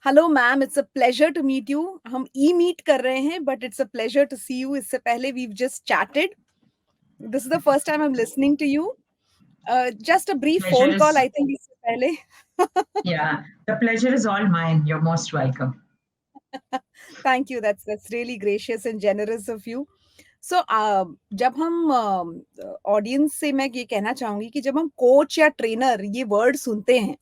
Hello ma'am, it's a pleasure to meet you. हम e meet कर रहे हैं but it's a pleasure to see you. इससे पहले we just chatted. This is the first time I am listening to you. Just a brief Pleasure phone call is, I think इससे पहले। yeah, the pleasure is all mine. You're most welcome. Thank you, that's really gracious and generous of you. So जब हम audience से मैं ये कहना चाहूंगी कि जब हम कोच या ट्रेनर ये वर्ड सुनते हैं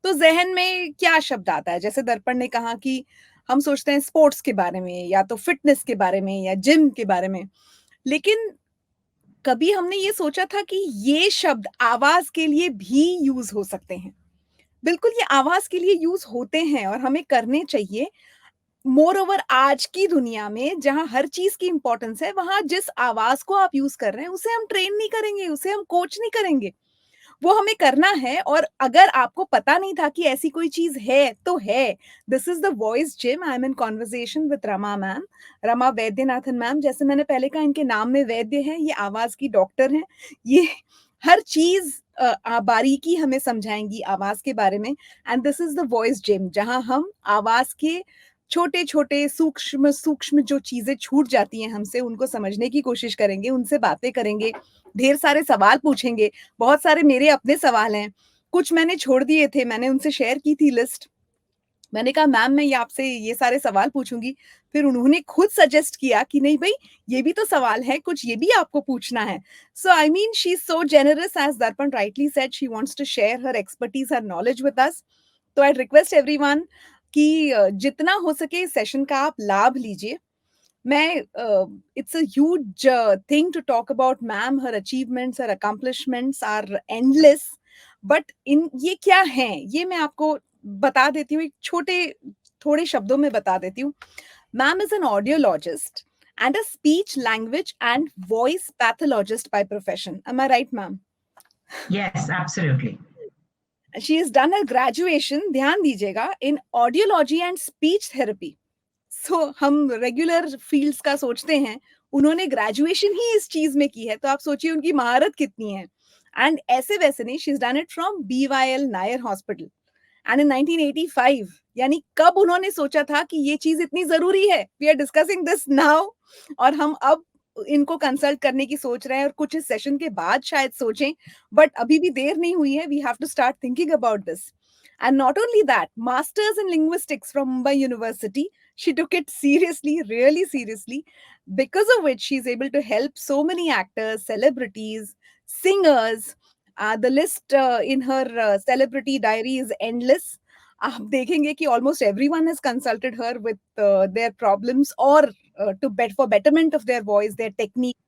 तो ज़हन में क्या शब्द आता है? जैसे दर्पण ने कहा कि हम सोचते हैं स्पोर्ट्स के बारे में या तो फिटनेस के बारे में या जिम के बारे में। लेकिन कभी हमने ये सोचा था कि ये शब्द आवाज़ के लिए भी यूज़ हो सकते हैं। बिल्कुल ये आवाज़ के लिए यूज़ होते हैं और हमें करने चाहिए। मोर ओवर आज की दुनिया में जहाँ हर चीज़ की इम्पोर्टेंस है, वहाँ जिस आवाज़ को आप यूज़ कर रहे हैं, उसे हम ट्रेन नहीं करेंगे, उसे हम कोच नहीं करेंगे। वो हमें करना है और अगर आपको पता नहीं था कि ऐसी कोई चीज़ है, तो है। This is the voice gym. I am in conversation with Rama ma'am, Rama Vaidyanathan ma'am. जैसे मैंने पहले कहा, इनके नाम में वैद्य है, ये आवाज़ की डॉक्टर हैं। ये हर चीज़ बारीकी हमें समझाएँगी आवाज़ के बारे में। And this is the voice gym, जहाँ हम आवाज़ के छोटे-छोटे, सूक्ष्म जो चीज़ें छूट जाती हैं हमसे, उनको समझने की कोशिश करेंगे, उनसे बातें करेंगे, ढेर सारे सवाल पूछेंगे। बहुत सारे मेरे अपने सवाल हैं, कुछ मैंने छोड़ दिए थे, मैंने उनसे शेयर की थी लिस्ट। मैंने कहा मैम मैं ये आपसे ये सारे सवाल पूछूँगी, फिर उन्होंने खुद सजेस्ट किया कि नहीं भई ये भी तो सवाल है, कुछ ये भी आपको पूछना है। So I mean she is so generous, as Darpan rightly said, she wants to share her expertise, her knowledge with us. तो आई रिक्वेस्ट एवरीवन कि जितना हो सके इस सेशन का आप लाभ लीजिए। मैं it's a huge thing to talk about ma'am, her achievements, her accomplishments are endless. But in ये क्या हैं, ये मैं आपको बता देती हूँ, एक थोड़े शब्दों में बता देती हूँ। Ma'am is an audiologist and a speech language and voice pathologist by profession. Am I right ma'am? Yes, absolutely. She is done a graduation, ध्यान दीजिएगा, in audiology and speech therapy. So हम रेगुलर फील्ड्स का सोचते हैं, उन्होंने graduation ही इस चीज में की है, तो आप सोचिए उनकी महारत कितनी है। एंड ऐसे वैसे नहीं, she is done it from BYL Nair hospital and in 1985। यानी कब उन्होंने सोचा था कि ये चीज इतनी जरूरी है? We are discussing this now. और हम अब इनको कंसल्ट करने की सोच रहे हैं और कुछ इस सेशन के बाद शायद सोचें, बट अभी भी देर नहीं हुई है। We have to start thinking about this. And not only that, masters in linguistics from Mumbai University. She took it seriously, really seriously, because of which she's able to help so many actors, celebrities, singers. The list in her celebrity diary is endless. आप देखेंगे कि almost everyone has consulted her with their problems or for betterment of their voice, their technique.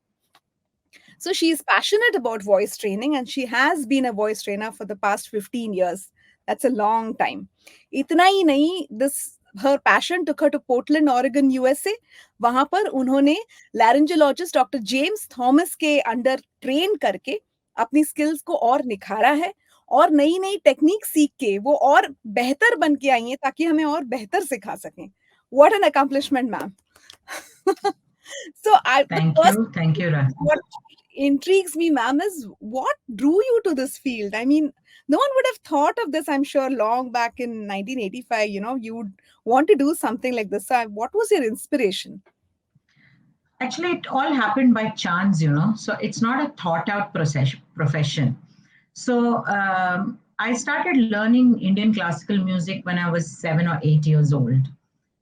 So she is passionate about voice training and she has been a voice trainer for the past 15 years. That's a long time. इतना ही नहीं, this her passion took her to Portland, Oregon, USA. वहां पर उन्होंने laryngologist doctor James Thomas के under train करके अपनी skills को और निखारा है और नई नई टेक्निक सीख के वो और बेहतर बन के आई हैं ताकि हमें और बेहतर सिखा सकें. What an accomplishment, ma'am. So the Thank first you. Thank you, Rathi. what intrigues me, ma'am, is what drew you to this field? I mean, no one would have thought of this, I'm sure, long back in 1985. You would want to do something like this. So, what was your inspiration? Actually, it all happened by chance. So it's not a thought out profession. So I started learning Indian classical music when I was 7 or 8 years old.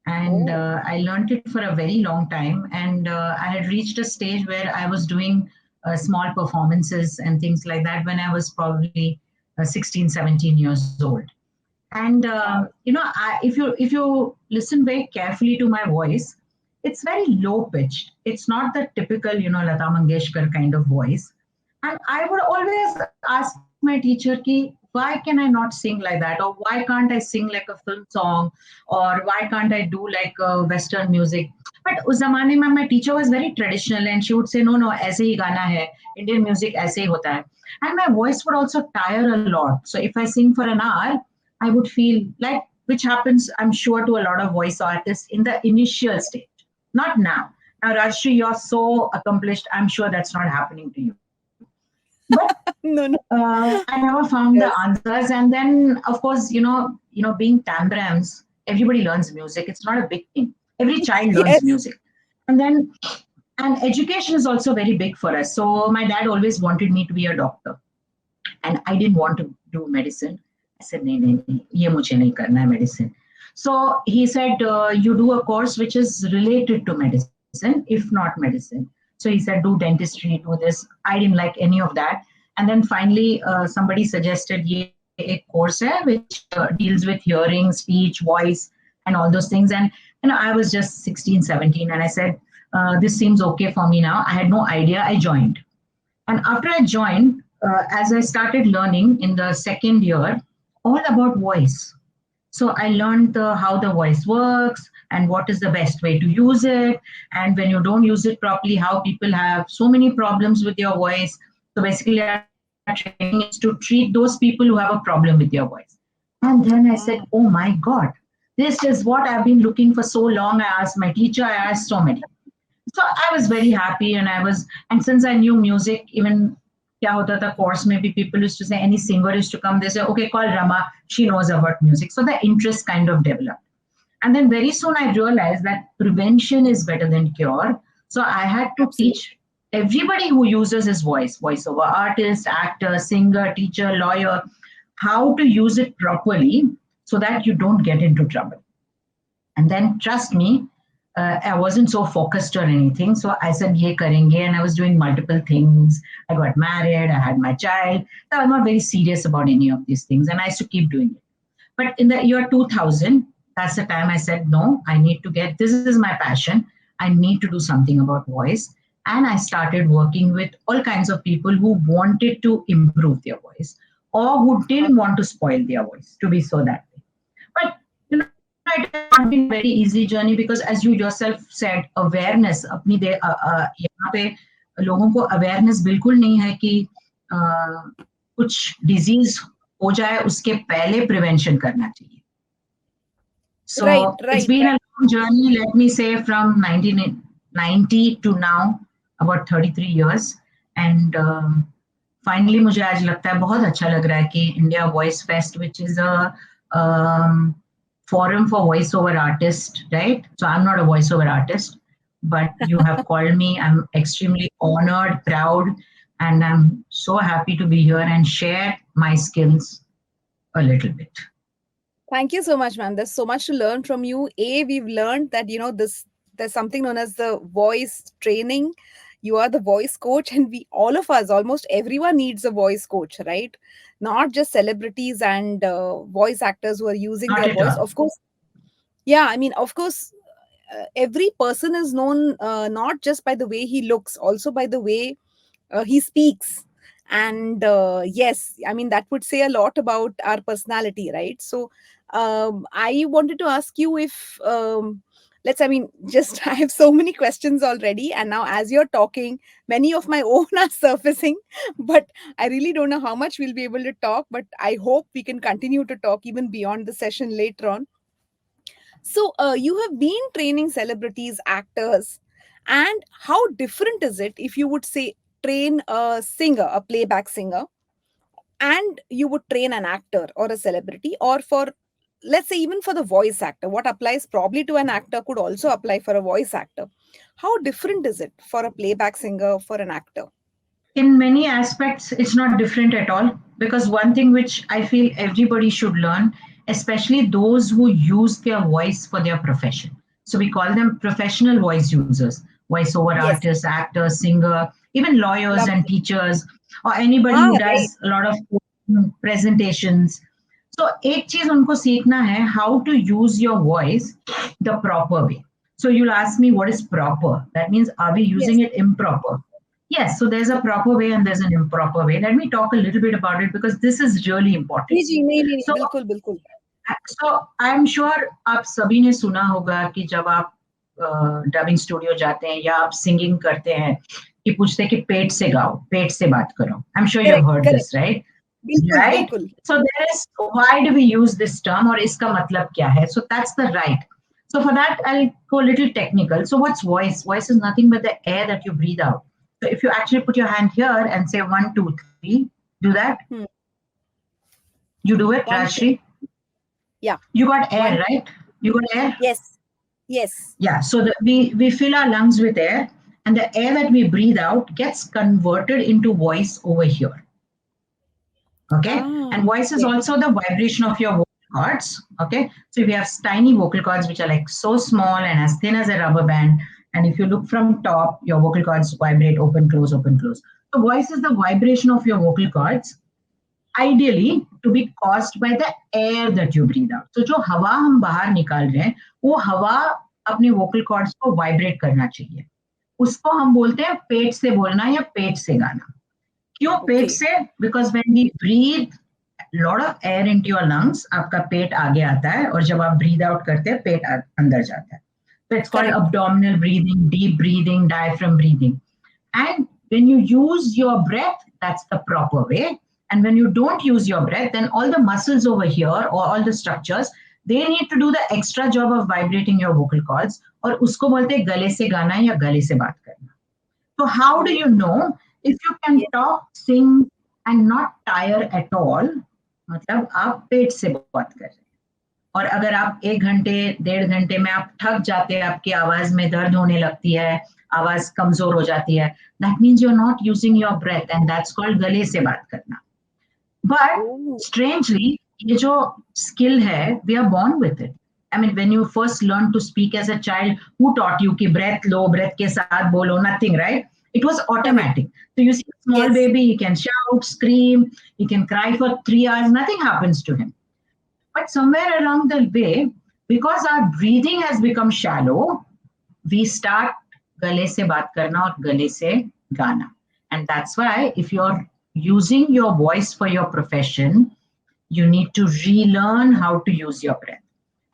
And Oh, I learned it for a very long time. And I had reached a stage where I was doing small performances and things like that when I was probably 16, 17 years old. And wow. if you listen very carefully to my voice, it's very low pitched. It's not the typical Lata Mangeshkar kind of voice. And I would always ask my teacher ki, why can I not sing like that, or why can't I sing like a film song, or why can't I do like western music? But उस जमाने में my teacher was very traditional and she would say no, no, ऐसे ही गाना है, Indian music ऐसे ही होता है. And my voice would also tire a lot. So if I sing for an hour, I would feel like, which happens, I'm sure, to a lot of voice artists in the initial stage, not now. Now, Rajshri, you're so accomplished. I'm sure that's not happening to you. But No, no. I never found the Yes. answers. And then, of course, being Tambrams, everybody learns music. It's not a big thing. Every child learns Yes. music. And then, and education is also very big for us. So my dad always wanted me to be a doctor, and I didn't want to do medicine. I said, "नहीं नहीं नहीं, ये मुझे नहीं करना है medicine." So he said, "You do a course which is related to medicine, if not medicine." So he said, "Do dentistry, do this." I didn't like any of that. And then finally, somebody suggested ये एक course है which deals with hearing, speech, voice, and all those things. And I was just 16, 17, and I said, "This seems okay for me now." I had no idea. I joined. And after I joined, as I started learning in the second year, all about voice. So I learned how the voice works and what is the best way to use it. And when you don't use it properly, how people have so many problems with your voice. So basically, our training is to treat those people who have a problem with your voice. And then I said, oh Wow. my God, this is what I've been looking for so long. I asked my teacher, I asked so many. So I was very happy, and and since I knew music, even kya hota tha course maybe people used to say any singer is to come, they say, okay, call Rama, she knows about music. So the interest kind of developed. And then very soon I realized that prevention is better than cure. So I had to Absolutely. teach everybody who uses his voice, voiceover artist, actor, singer, teacher, lawyer, how to use it properly so that you don't get into trouble. And then, trust me, I wasn't so focused or anything. So I said, ye karenge. And I was doing multiple things. I got married, I had my child. So I'm not very serious about any of these things. And I used to keep doing it. But in the year 2000, that's the time I said, no, I need to get, this is my passion. I need to do something about voice. And I started working with all kinds of people who wanted to improve their voice or who didn't want to spoil their voice, to be so that way. But it has not been a very easy journey because, as you yourself said, awareness अपनी दे यहाँ पे लोगों को awareness बिल्कुल नहीं है कि कुछ disease हो जाए उसके पहले prevention करना चाहिए. Right, So it's right, been right. a long journey, let me say, from 1990 to now, about 33 years. And finally, मुझे आज लगता है बहुत अच्छा लग रहा है कि India Voice Fest, which is a forum for voiceover artists, right? So I'm not a voiceover artist, but you have called me. I'm extremely honored, proud, and I'm so happy to be here and share my skills a little bit. Thank you so much, ma'am. There's so much to learn from you. We've learned that, this there's something known as the voice training. You are the voice coach, and we all of us, almost everyone needs a voice coach, right? Not just celebrities and voice actors who are using Not their at voice. all. Of course, yeah, I mean, of course, every person is known not just by the way he looks, also by the way he speaks. And yes, I mean, that would say a lot about our personality, right? So I wanted to ask you if let's I mean, just I have so many questions already, and now as you're talking, many of my own are surfacing, but I really don't know how much we'll be able to talk, but I hope we can continue to talk even beyond the session later on. So, you have been training celebrities, actors, and how different is it if you would say train a singer, a playback singer, and you would train an actor or a celebrity, or for, let's say, even for the voice actor, what applies probably to an actor could also apply for a voice actor. How different is it for a playback singer, for an actor? In many aspects, it's not different at all because one thing which I feel everybody should learn, especially those who use their voice for their profession. So we call them professional voice users, voiceover Yes, artists, actors, singer, even lawyers and lovely. teachers, or anybody Ah, who right. does a lot of presentations. So एक चीज उनको सीखना है how to use your voice the proper way. So you'll ask me what is proper? That means are we Yes. using it improper? Yes, so there's a proper way and there's an improper way. Let me talk a little bit about it because this is really important. जी, जी, नहीं, नहीं, नहीं, So, बिल्कुल, बिल्कुल. I'm sure आप सभी ने सुना होगा कि जब आप डबिंग स्टूडियो जाते हैं या आप सिंगिंग करते हैं कि पूछते हैं कि पेट से गाओ, पेट से बात करो. I'm sure you have correct, heard correct. this, right? बिल्कुल, Right? बिल्कुल. So there is why do we use this term or इसका मतलब क्या है? So that's the right. So for that, I'll go a little technical. So what's voice? Voice is nothing but the air that you breathe out. So if you actually put your hand here and say 1, 2, 3, do that. Hmm. You do it, One, two, Rajshri. yeah. You got One, air, right? You got air? Yes. Yes. Yeah. So we fill our lungs with air, and the air that we breathe out gets converted into voice over here. Okay. And Ah, voice is okay. also the vibration of your vocal cords. Okay. So we have tiny vocal cords which are like so small and as thin as a rubber band. And if you look from top, your vocal cords vibrate, open, close, open, close. So voice is the vibration of your vocal cords, ideally to be caused by the air that you breathe out. So जो हवा हम बाहर निकाल रहे हैं, वो हवा अपने vocal cords को vibrate करना चाहिए. उसको हम बोलते हैं पेट से बोलना या पेट से गाना. क्यों पेट Okay. से? Because when we breathe lot of air into your lungs, आपका पेट आगे आता है और जब आप breathe out करते हैं पेट अंदर जाता है. So it's called Correct. abdominal breathing, deep breathing, diaphragm breathing. And when you use your breath, that's the proper way. And when you don't use your breath, then all the muscles over here or all the structures, they need to do the extra job of vibrating your vocal cords. और उसको बोलते हैं गले से गाना या गले से बात करना. So how do Oh, you know if you can yes. talk, sing and not tire at all? मतलब आप पेट से बात कर रहे हैं. और अगर आप 1 घंटे 1.5 घंटे में आप थक जाते हैं, आपकी आवाज में दर्द होने लगती है, आवाज कमजोर हो जाती है, that means you are not using your breath and that's called गले से बात करना. बट Oh, स्ट्रेंजली ये जो स्किल है we are born with it. I mean when you first learn to speak as a child, who taught you कि breath लो, breath के साथ बोलो? Nothing, right? It was correct. automatic. So you see a small Yes. baby, he can shout, scream, he can cry for 3 hours, nothing happens to him. But somewhere along the way, because our breathing has become shallow, we start gale se baat karna or gale se gana. And that's why if you're using your voice for your profession, you need to relearn how to use your breath.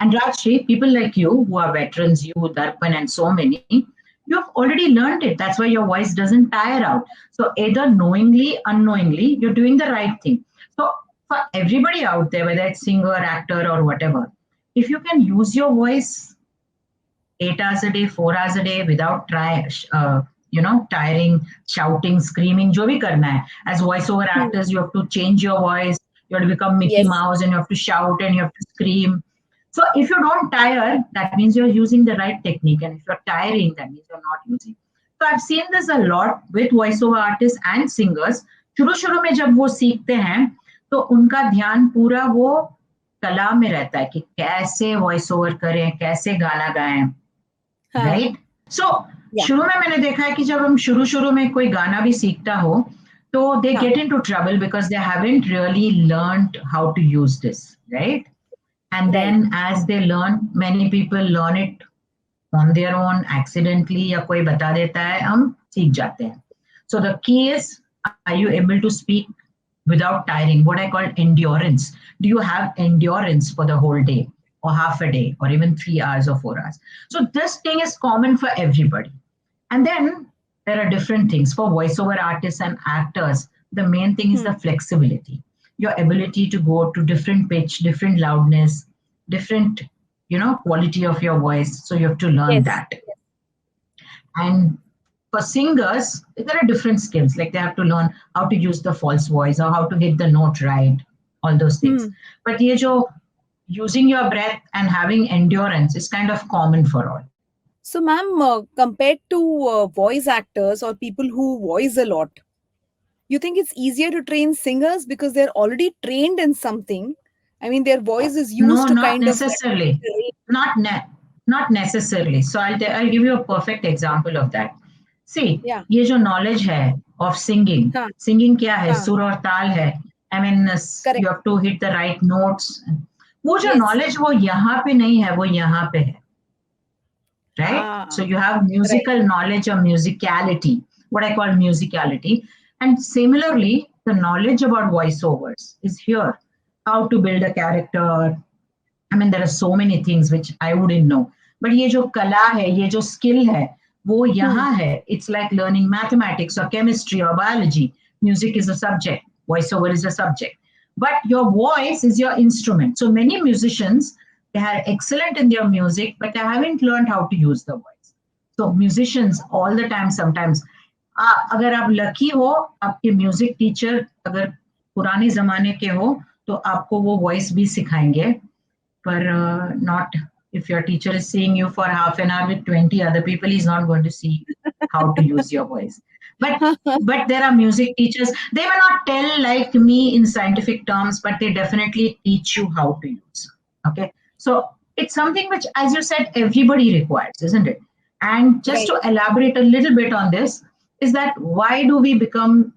And Rajshri, people like you who are veterans, you, Darpan, and so many, you've already learned it. That's why your voice doesn't tire out. So either knowingly, unknowingly, you're doing the right thing. So for everybody out there, whether it's singer, actor, or whatever, if you can use your voice 8 hours a day, 4 hours a day without tiring, shouting, screaming, jo bhi karna hai. As voiceover Hmm. actors, you have to change your voice. You have to become Mickey Yes. Mouse and you have to shout and you have to scream. So if you don't tire, that means you're using the right technique. And if you're tiring, that means you're not using. So I've seen this a lot with voiceover artists and singers. शुरू में जब वो सीखते हैं तो उनका ध्यान पूरा वो कला में रहता है कि कैसे वॉइस ओवर करें, कैसे गाना गाएं, हाँ. राइट? सो Yeah. शुरू में मैंने देखा है कि जब हम शुरू में कोई गाना भी सीखता हो तो दे हाँ. Get into trouble because they haven't really learned how to use this, right? And Right. then as they learn, many people learn it on their own accidentally या कोई बता देता है, हम सीख जाते हैं. So the key is, are you able to speak without tiring? What I call endurance. Do you have endurance for the whole day or half a day or even 3 hours or 4 hours? So this thing is common for everybody. And then there are different things for voiceover artists and actors. The main thing is Hmm. the flexibility, your ability to go to different pitch, different loudness, different quality of your voice. So you have to learn Yes. that. And for singers, there are different skills. Like they have to learn how to use the false voice or how to hit the note right, all those things. Hmm. But ye jo using your breath and having endurance is kind of common for all. So, ma'am, compared to voice actors or people who voice a lot, you think it's easier to train singers because they're already trained in something? I mean, their voice is used No, to not kind of necessarily. Not not necessarily. So I'll give you a perfect example of that. See, yeah. ये जो knowledge है of singing, हाँ. singing क्या है? हाँ. सुर और ताल है. I mean, Correct. you have to hit the right notes. वो जो Yes. knowledge वो यहाँ पे नहीं है, वो यहाँ पे है, right? So Ah. you have Right. musical knowledge or musicality, what I call musicality. And similarly, the knowledge about voiceovers is here. How to build a character. I mean, there are so many things which I wouldn't know. But ये जो कला है, ये जो skill है, वो Hmm. यहाँ है. It's like learning mathematics or chemistry or biology. Music is a subject. Voiceover is a subject. But your voice is your instrument. So many musicians, they are excellent in their music, but they haven't learned how to use the voice. So musicians all the time sometimes, अगर आप lucky हो, आपके music teacher अगर पुराने जमाने के हो, तो आपको वो वॉइस भी सिखाएंगे, पर not If your teacher is seeing you for half an hour with 20 other people, he's not going to see how to use your voice. But but there are music teachers. They may not tell like me in scientific terms, but they definitely teach you how to use. Okay, so it's something which, as you said, everybody requires, isn't it? And just Right, to elaborate a little bit on this, is that why do we become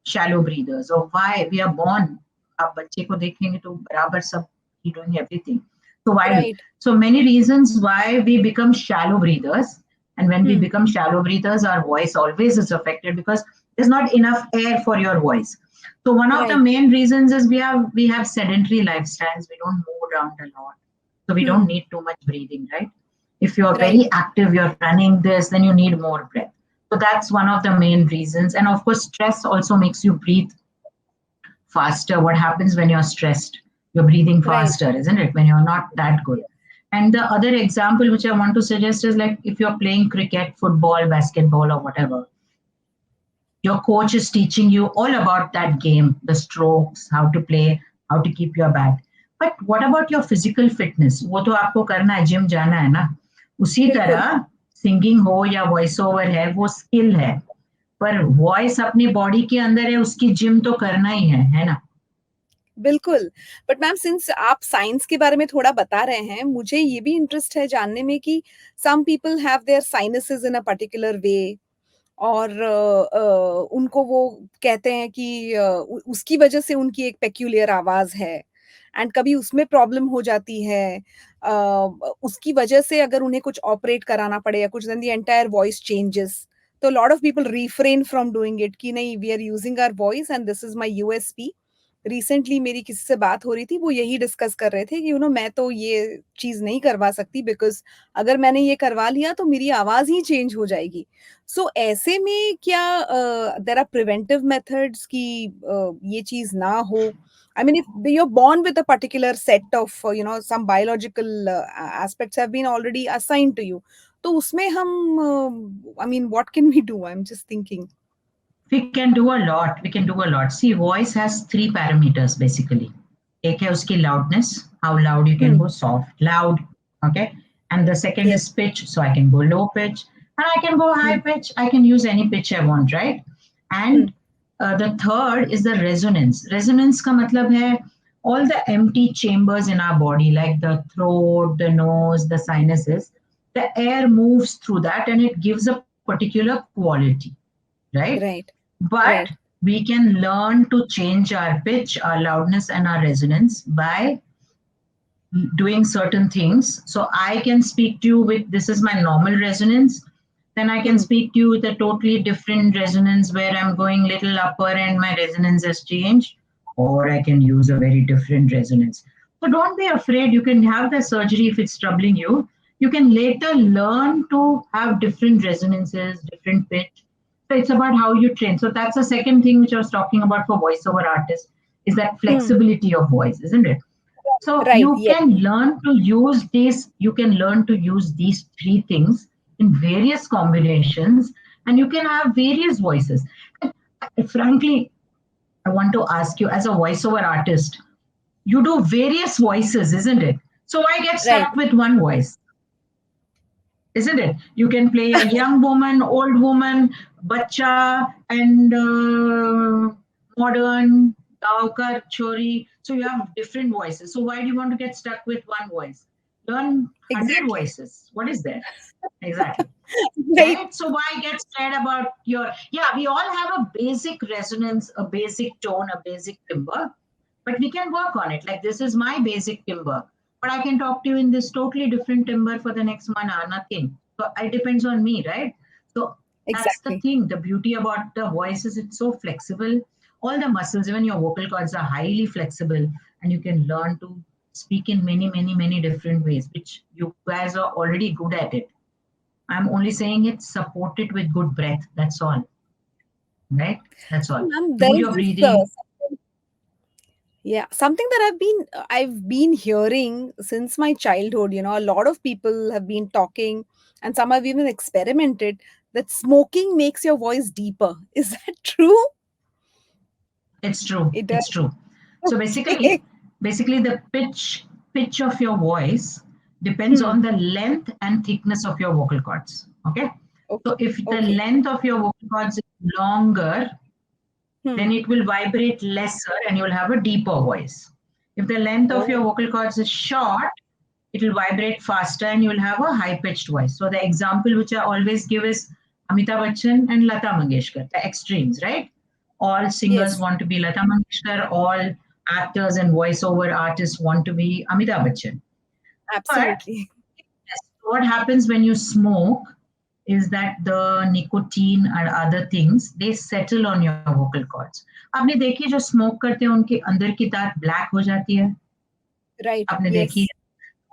shallow breathers, or why we are born? आप बच्चे को देखेंगे तो बराबर सब he doing everything. So why do? right. So many reasons why we become shallow breathers. And when we Hmm. become shallow breathers, our voice always is affected because there's not enough air for your voice. So one of the Right. main reasons is we have sedentary lifestyles. We don't move around a lot. So we don't Hmm. need too much breathing, right? If you're Right. very active, you're running this, then you need more breath. So that's one of the main reasons. And of course, stress also makes you breathe faster. What happens when you're stressed? You're breathing Right. faster, isn't it? When you're not that good. And the other example which I want to suggest is like if you're playing cricket, football, basketball, or whatever, your coach is teaching you all about that game, the strokes, how to play, how to keep your bat. But what about your physical fitness? वो तो आपको करना है, gym जाना है ना. उसी बिल्कुल, तरह सिंगिंग हो या वॉइस ओवर है, वो स्किल है. पर वॉइस अपनी बॉडी के अंदर है, उसकी जिम तो करना ही है ना. बिल्कुल। बट मैम सिंस आप साइंस के बारे में थोड़ा बता रहे हैं, मुझे ये भी इंटरेस्ट है जानने में कि some people have their sinuses in a particular way और उनको वो कहते हैं कि उसकी वजह से उनकी एक पेक्यूलियर आवाज़ है एंड कभी उसमें प्रॉब्लम हो जाती है। उसकी वजह से अगर उन्हें कुछ ऑपरेट कराना पड़े या कुछ then the entire voice changes. तो lot of people refrain from doing it कि नहीं we are using our voice and this is my USP. Recently मेरी किसी से बात हो रही थी, वो यही डिस्कस कर रहे थे कि मैं तो ये चीज़ नहीं करवा सकती बिकॉज़ अगर मैंने ये करवा लिया तो मेरी आवाज़ ही चेंज हो जाएगी। सो ऐसे में क्या देयर आर प्रिवेंटिव मेथड्स कि ये चीज ना हो? I mean if you are born with a particular set of some biological aspects have been already assigned to you, तो उसमें हम I mean what can we do? I'm just thinking. We can do a lot. We can do a lot. See, voice has three parameters basically. एक है उसकी loudness, how loud you can Hmm. go, soft, loud, okay? And the second Yes. is pitch, so I can go low pitch, and I can go high Hmm. pitch. I can use any pitch I want, right? Hmm. And the third is the resonance. Resonance का मतलब है all the empty chambers in our body, like the throat, the nose, the sinuses. The air moves through that, and it gives a particular quality, right? Right. But Right. we can learn to change our pitch, our loudness, and our resonance by doing certain things. So I can speak to you with this is my normal resonance. Then I can Hmm. speak to you with a totally different resonance where I'm going little upper and my resonance has changed. Or I can use a very different resonance. So don't be afraid. You can have the surgery if it's troubling you. You can later learn to have different resonances, different pitch. So it's about how you train. So that's the second thing which I was talking about for voiceover artists is that Hmm. flexibility of voice, isn't it? So Right. you Yes. can learn to use these three things in various combinations, and you can have various voices. Frankly, I want to ask you, as a voiceover artist, you do various voices, isn't it? So why get Right. stuck with one voice? Isn't it? You can play a young woman, old woman, bacha, and modern, gaukar, chori. So you have different voices. So why do you want to get stuck with one voice? Learn 100 Exactly. voices. What is there? Exactly. Right. Right? So why get scared about your, yeah, we all have a basic resonance, a basic tone, a basic timbre, but we can work on it. Like this is my basic timbre, but I can talk to you in this totally different timbre for the next one hour, nothing. So it depends on me, right? So that's the Exactly. thing. The beauty about the voice is it's so flexible. All the muscles, even your vocal cords are highly flexible, and you can learn to speak in many, many, many different ways, which you guys are already good at it. I'm only saying it, support it with good breath. That's all, right? That's So, all. ma'am, Do there is your this breathing. yeah, something that I've been hearing since my childhood, a lot of people have been talking and some have even experimented that smoking makes your voice deeper. Is that true? It's true. It It's does. true. So Okay. basically the pitch of your voice. depends on the length and thickness of your vocal cords. Okay. So Okay. if the Okay. length of your vocal cords is longer, then Hmm. it will vibrate lesser and you will have a deeper voice. If the length of your Oh, vocal cords is short, it will vibrate faster and you will have a high pitched voice. So the example which I always give is Amitabh Bachchan and Lata Mangeshkar, the extremes, right? All singers yes, want to be Lata Mangeshkar, all actors and voiceover artists want to be Amitabh Bachchan. But absolutely. what happens when you smoke is that the nicotine and other things they settle on your vocal cords. आपने देखी जो smoke करते हैं उनके अंदर की तार black हो जाती है. Right. आपने देखी Yes.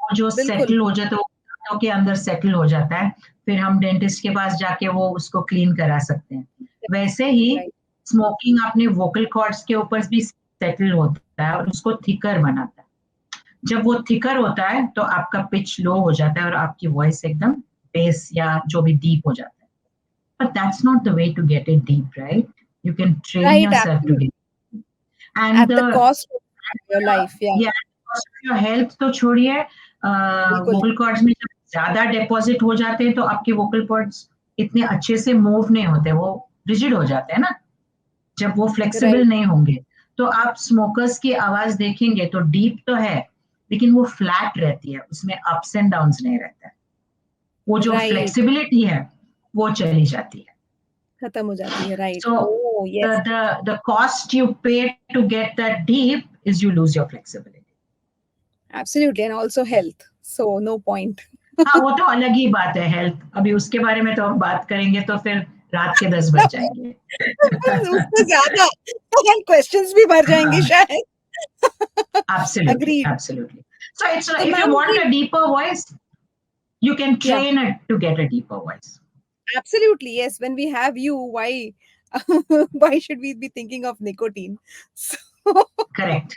वो जो बिल्कुल. सेटल हो जाता है वो कानों के अंदर सेटल हो जाता है. फिर हम डेंटिस्ट के पास जाके वो उसको क्लीन करा सकते हैं. वैसे ही Right. स्मोकिंग अपने वोकल कॉर्ड्स के ऊपर भी सेटल होता है और उसको थिकर बनाता है. जब वो थिकर होता है तो आपका पिच लो हो जाता है और आपकी वॉइस एकदम बेस या जो भी डीप हो जाता है. But that's not the way to get it deep, right? You can train Right. yourself to Absolutely. get it. And At the cost of your life. Yeah. yeah, cost of your health तो छोड़िए. बिल्कुल. Vocal cords में जब ज्यादा deposit हो जाते हैं तो आपके वोकल कॉर्ड्स इतने अच्छे से मूव नहीं होते, वो रिजिड हो जाते हैं ना. जब वो फ्लेक्सिबल Right. नहीं होंगे तो आप स्मोकर्स की आवाज देखेंगे तो डीप तो है लेकिन वो फ्लैट रहती है, उसमें अप्स एंड डाउन्स नहीं रहता है. वो जो Right. फ्लेक्सिबिलिटी है वो चली जाती है. खत्म हो जाती है. Right. So Oh, yes. the cost you pay to get that deep is you lose your flexibility. Absolutely. And also health. So no point. हाँ वो तो अलग ही बात है हेल्थ. अभी उसके बारे में तो हम बात करेंगे तो फिर रात के 10 बज जाएंगे. उससे ज़्यादा क्वेश्चंस भी भर जाएँगे शायद. Absolutely, Agreed. absolutely. So it's तो if you मैम want ये a deeper voice, you can या train it to get a deeper voice. Absolutely yes when we have you why why should we be thinking of nicotine? So Correct.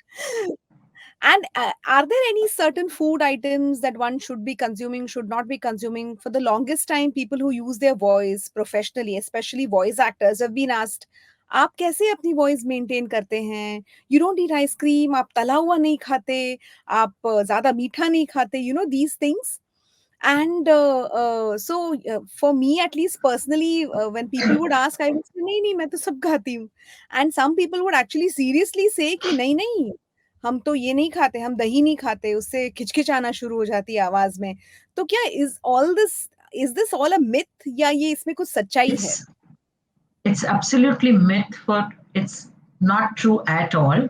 And are there any certain food items that one should be consuming, should not be consuming? For the longest time, people who use their voice professionally, especially voice actors, have been asked, आप कैसे अपनी voice maintain करते हैं? You don't eat ice cream, आप तला हुआ नहीं खाते, आप ज़्यादा मीठा नहीं खाते, you know these things. And for me, at least personally, when people would ask, I would say, नहीं नहीं मैं तो सब खाती हूँ. And some people would actually seriously say कि नहीं नहीं हम तो ये नहीं खाते, हम दही नहीं खाते, उससे खिचखिच आना शुरू हो जाती है आवाज में. तो क्या is this all a myth या ये इसमें कुछ सच्चाई है? It's it's absolutely myth. For it's not true at all.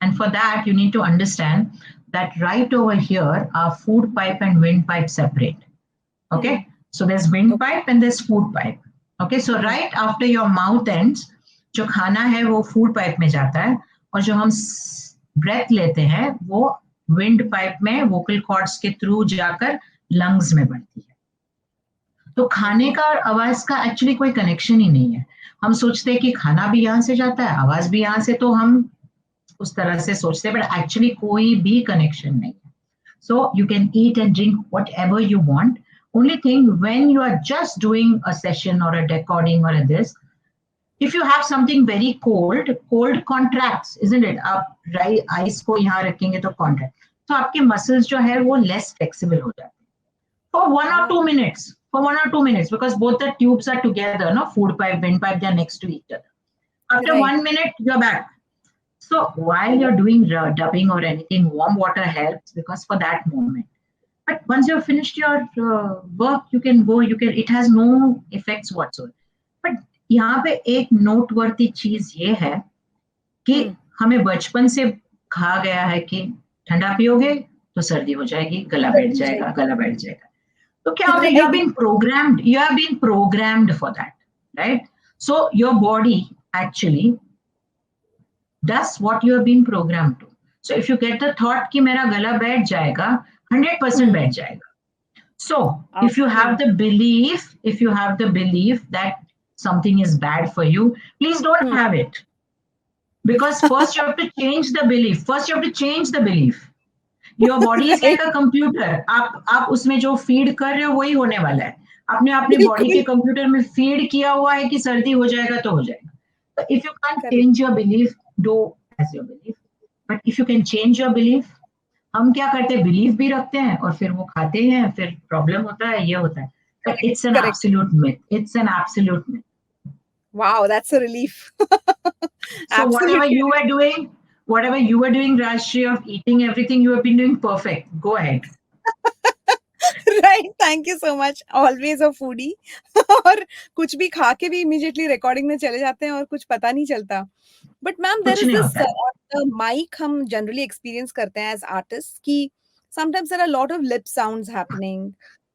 And for that, you need to understand that right over here, our food pipe and windpipe separate. Hmm. Okay, so there's Okay. windpipe and there's food pipe. Okay, so Hmm. right after your mouth ends, जो खाना है वो food pipe में जाता है और जो हम ब्रेथ लेते हैं वो विंड पाइप में वोकल कॉर्ड्स के थ्रू जाकर लंग्स में बढ़ती है. तो खाने Okay. का और आवाज का एक्चुअली कोई कनेक्शन ही नहीं है. हम सोचते हैं कि खाना भी यहाँ से जाता है, आवाज भी यहाँ से, तो हम उस तरह से सोचते हैं, बट एक्चुअली कोई भी कनेक्शन नहीं है. So you can eat and drink whatever you want. Only thing, when you are just doing a session or a recording or a this, if you have something very cold, cold contracts, isn't it? आप ice को यहाँ रखेंगे तो contract. तो आपके muscles जो है वो less flexible हो जाते हैं. For 1 or 2 minutes. For 1 or 2 minutes, because both the tubes are together, no? Food pipe, wind pipe, they're next to each other. After Right. 1 minute, you're back. So while you're doing dubbing or anything, warm water helps because for that moment. But once you've finished your work, you can go. You can. It has no effects whatsoever. But यहाँ पे एक noteworthy चीज ये है कि Hmm. हमें बचपन से कहा गया है कि ठंडा पियोगे तो सर्दी हो जाएगी, गला बैठ सर्दी हो जाएगा, जाएगी. गला बैठ जाएगा. तो क्या होता है? Right. You have been programmed for that, right? So your body actually does what you have been programmed to. So if you get the thought कि मेरा गला बैठ जाएगा, 100% Hmm. बैठ जाएगा. So if you have Okay. the belief that something is bad for you, please don't Hmm. have it. Because first you have to change the belief. First you have to change the belief. Your body is Right. like a computer. आप उसमें जो feed कर रहे हो वही होने वाला है. आपने अपने बॉडी के बिल्कुल. कंप्यूटर में फीड किया हुआ है कि सर्दी हो जाएगा तो हो जाएगा. So if you can't Correct. change your belief, do as your belief. But if you can change your belief, हम क्या करते हैं, बिलीव भी रखते हैं और फिर वो खाते हैं, फिर प्रॉब्लम होता है, ये होता है. But correct, it's an correct. Absolute myth. It's an absolute myth. Wow, that's a relief. So whatever Absolutely. you were doing, whatever you were doing, Rashri, of eating everything, you have been doing perfect. Go ahead. Right, thank you so much, always a foodie. और कुछ भी खा के भी immediately recording में चले जाते हैं और कुछ पता नहीं चलता. बट मैम देयर कुछ इज नहीं दिस होता है. माइक हम जनरली एक्सपीरियंस करते हैं एज आर्टिस्ट कि sometimes there are a lot of lip sounds happening,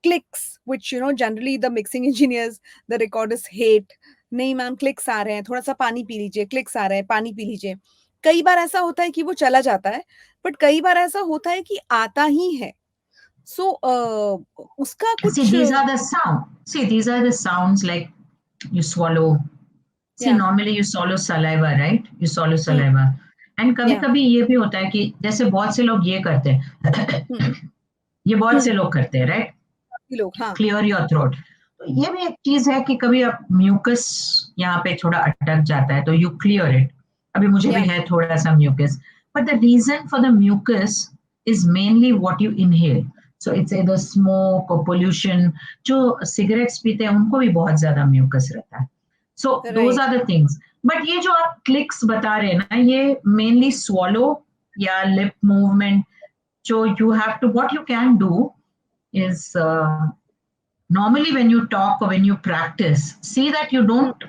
clicks, which generally the mixing engineers, the recorders hate. नहीं मैम, क्लिक्स आ रहे हैं, थोड़ा सा पानी पी लीजिए, क्लिक्स आ रहे हैं, पानी पी लीजिए. कई बार ऐसा होता है कि वो चला जाता है, बट कई बार ऐसा होता है कि आता ही है. सो उसका See, कुछ these are the sound. See, these are the sounds like you swallow. See, या normally you swallow saliva, right? You swallow hmm saliva. And कभी या कभी ये भी होता है कि जैसे बहुत से लोग ये करते हैं, हम्म ये बहुत से हम्म लोग करते हैं, राइट? काफी लोग, हाँ. Clear your throat. तो ये भी एक चीज है कि कभी आप म्यूकस यहाँ पे थोड़ा अटक जाता है तो यू क्लियर इट. अभी मुझे भी या है थोड़ा सा mucus. But the reason for the mucus is mainly what you inhale. So it's either smoke or pollution. जो सिगरेट्स पीते हैं उनको भी बहुत ज्यादा म्यूकस रहता है. So those right. Are the things. But ये जो आप क्लिक्स बता रहे हैं ना, ये मेनली swallow या लिप मूवमेंट. जो you have to, what you can do is, normally when you talk or when you practice, see that you don't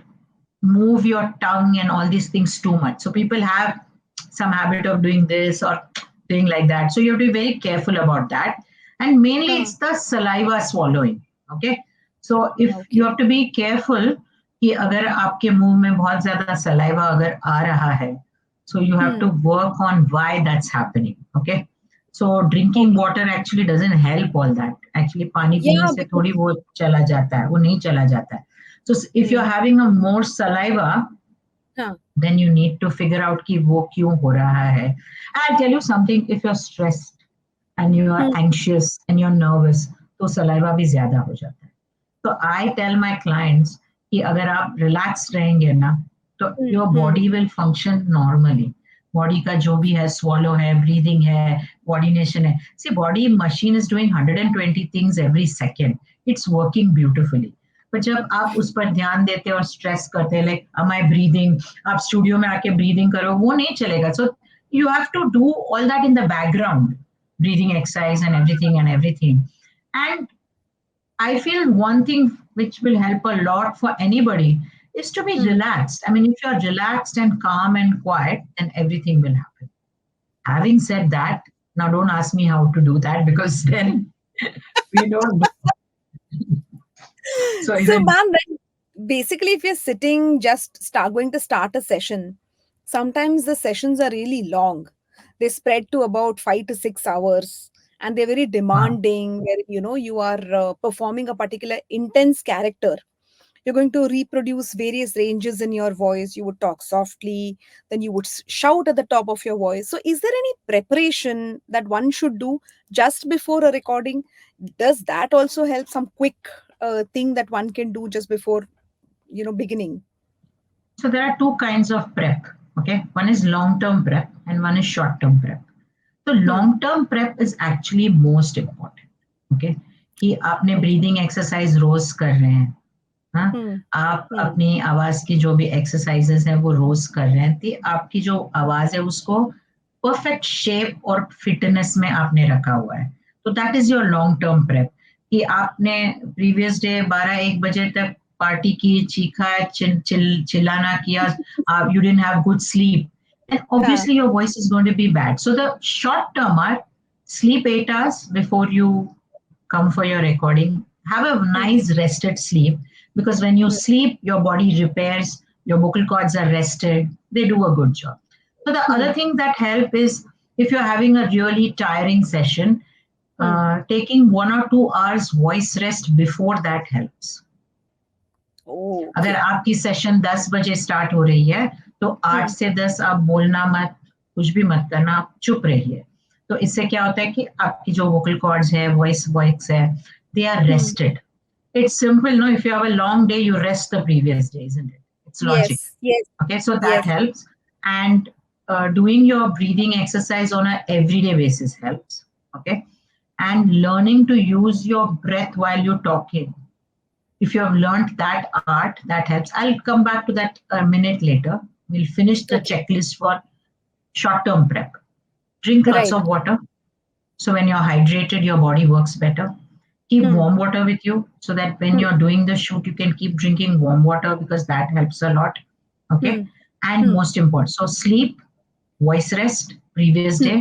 move your tongue and all these things too much. So people have some habit of doing this or doing like that, so you have to be very careful about that. And mainly हाँ. it's the saliva swallowing. Okay, so if you okay. have to be careful कि अगर आपके मुंह में बहुत ज्यादा saliva अगर आ रहा है, so you have to hmm. work on why that's happening. Okay, so drinking okay. water actually doesn't help all that. Actually पानी पीने या से थोड़ी बिकॉज वो चला जाता है, वो नहीं चला जाता है. So if you're hmm. having a more saliva, हाँ. then you need to figure out कि वो क्यों हो रहा है. I'll tell you something, if you're stressed and you are hmm. anxious and you're nervous, तो saliva भी ज्यादा हो जाता है. तो I tell my clients कि अगर आप relaxed रहेंगे ना, तो your hmm. body will function normally. Body का जो भी है, swallow है, breathing है, coordination है. See, body machine is doing 120 things every second. It's working beautifully. पर जब आप उस पर ध्यान देते और स्ट्रेस करते हैं, लाइक am I breathing, आप स्टूडियो में आके ब्रीदिंग करो, वो नहीं चलेगा. सो you have to do all that in the background, breathing exercise and everything. And I feel one thing which will help a lot for anybody is to be hmm. relaxed. I mean, if you're relaxed and calm and quiet, then everything will happen. Having said that, now don't ask me how to do that because then we don't know. So So, even ma'am, then basically, if you're sitting just going to start a session, sometimes the sessions are really long. They spread to about 5 to 6 hours, and they're very wow. demanding. Where you are performing a particular intense character. You're going to reproduce various ranges in your voice. You would talk softly, then you would shout at the top of your voice. So, is there any preparation that one should do just before a recording? Does that also help? Some quick thing that one can do just before beginning? So there are two kinds of prep. Okay, one is long-term prep and one is short-term prep. So Hmm. long-term prep is actually most important. Okay, कि आपने Okay. Breathing exercise रोज कर रहे हैं. हाँ, Hmm. आप Hmm. अपनी आवाज की जो भी एक्सरसाइजेस हैं वो रोज कर रहे हैं, तो आपकी जो आवाज है उसको परफेक्ट शेप और फिटनेस में आपने रखा हुआ है. तो that is your long term prep. कि आपने प्रीवियस डे 12-1 बजे तक पार्टी की, चीखा, चिल्लाना किया, you didn't have good sleep, then हाँ. obviously your voice is going to be bad. So the short term are sleep 8 hours before you come for your recording. Have a Hmm. nice rested sleep, because when you Hmm. sleep, your body repairs, your vocal cords are rested, they do a good job. So the Hmm. other thing that help is, if you're having a really tiring session, Hmm. taking 1 or 2 hours voice rest before that helps. अगर Okay. आपकी session 10 बजे start हो रही है, तो आठ Hmm. से दस आप बोलना मत, कुछ भी मत करना, आप चुप रहिए. तो इससे क्या होता है कि आपकी जो वोकल कॉर्ड्स है, वॉइस वॉइस है, they are Hmm. Rested. It's simple, no? If you have a long day, you rest the previous day, isn't it? It's logic. Yes. Yes. Okay, so that Yes. helps. And doing your breathing exercise on a everyday basis helps. Okay, and learning to use your breath while you're talking. If you have learned that art, that helps. I'll come back to that a minute later. We'll finish the Okay. checklist for short-term prep. Drink lots Right. of water. So when you're hydrated, your body works better. Keep Hmm. warm water with you so that when Hmm. you're doing the shoot, you can keep drinking warm water because that helps a lot. Okay. Hmm. And Hmm. most important, so sleep, voice rest, previous Hmm. day,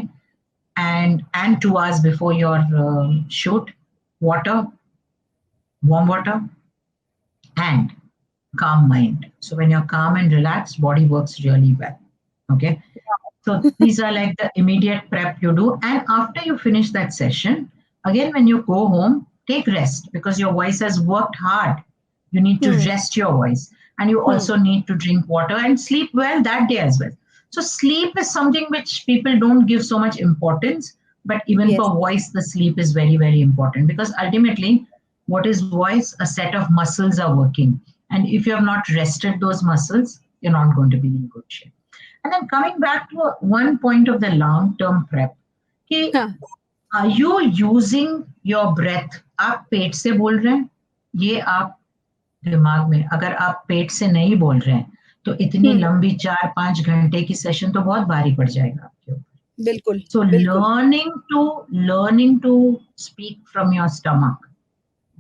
and 2 hours before your shoot, water, warm water, and calm mind. So when you're calm and relaxed, body works really well. Okay. So these are like the immediate prep you do. And after you finish that session, again, when you go home, take rest because your voice has worked hard. You need to Hmm. rest your voice. And you Hmm. also need to drink water and sleep well that day as well. So sleep is something which people don't give so much importance. But even Yes. for voice, the sleep is very, very important because ultimately, what is voice? A set of muscles are working. And if you have not rested those muscles, you're not going to be in good shape. And then coming back to one point of the long term prep, कि हाँ. are you using your breath? आप पेट से बोल रहे हैं, ये आप दिमाग में, अगर आप पेट से नहीं बोल रहे हैं तो इतनी Hmm. लंबी 4-5 घंटे की सेशन तो बहुत भारी पड़ जाएगा आपके ऊपर. बिल्कुल, So बिल्कुल. learning to speak from your stomach,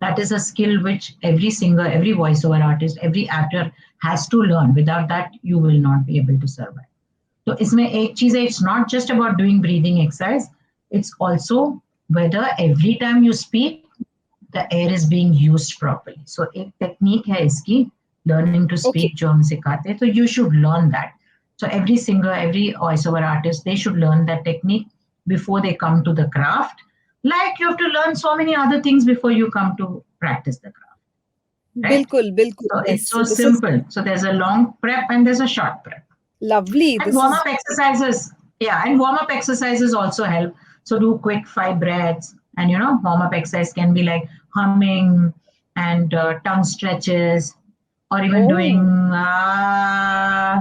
that is a skill which every singer, every voiceover artist, every actor has to learn. Without that, you will not be able to survive. तो इसमें एक चीज है, it's not just about doing breathing exercise, it's also whether every time you speak the air is being used properly. So एक technique है इसकी, learning to okay. speak जो हम सिखाते हैं, तो you should learn that. So every singer, every voiceover artist, they should learn that technique before they come to the craft. Like you have to learn so many other things before you come to practice the craft, right? बिल्कुल, बिल्कुल. So yes. it's so this is simple. So there's a long prep and there's a short prep. Lovely. And this warm is up exercises, yeah, and warm up exercises also help. So do quick 5 breaths, and warm up exercise can be like humming and tongue stretches, or even doing oh!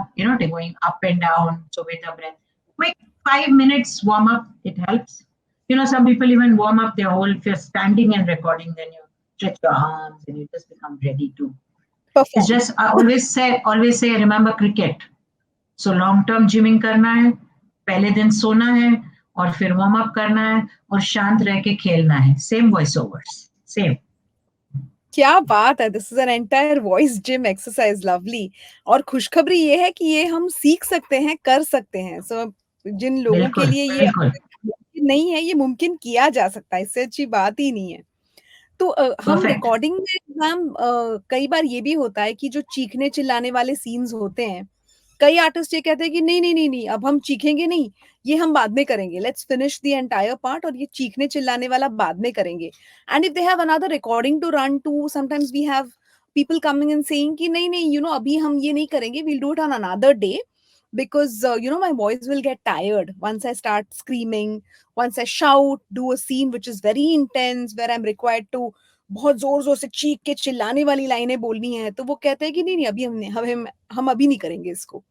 going up and down. So with a breath, quick 5 minutes warm up, it helps. Some people even warm up their whole. If you're standing and recording, then you stretch your arms and you just become ready to. It's perform. just I always say, remember cricket. So long term gymming करना है, पहले दिन सोना है और फिर warm up करना है और शांत रह के खेलना है. Same voice overs, same. क्या बात है! This is an entire voice gym exercise, lovely. और खुशखबरी ये है कि ये हम सीख सकते हैं, कर सकते हैं. सो जिन लोगों के बिल्कुल, लिए ये बिल्कुल. मुमकिन नहीं है, ये मुमकिन किया जा सकता है. इससे अच्छी बात ही नहीं है. तो हम परफेक्ट. रिकॉर्डिंग में मैम कई बार ये भी होता है कि जो चीखने-चिल्लाने वाले सीन्स होते हैं, कई आर्टिस्ट ये कहते हैं कि नहीं, नहीं, नहीं, नहीं, अब हम चीखेंगे नहीं, ये हम बाद में करेंगे. Let's finish the entire part और ये चीखने-चिल्लाने वाला बाद में करेंगे. And if they have another recording to run to, sometimes we have people coming and saying कि नहीं, नहीं, अभी हम ये नहीं करेंगे, we will do it on another day because my voice will get tired once I start screaming, once I shout, do a scene which is very intense where I'm required to बहुत जोर-जोर से चीख के चिल्लाने वाली लाइनें बोलनी है, तो वो कहते हैं कि नहीं, नहीं अभी हम अभी नहीं करेंगे इसको.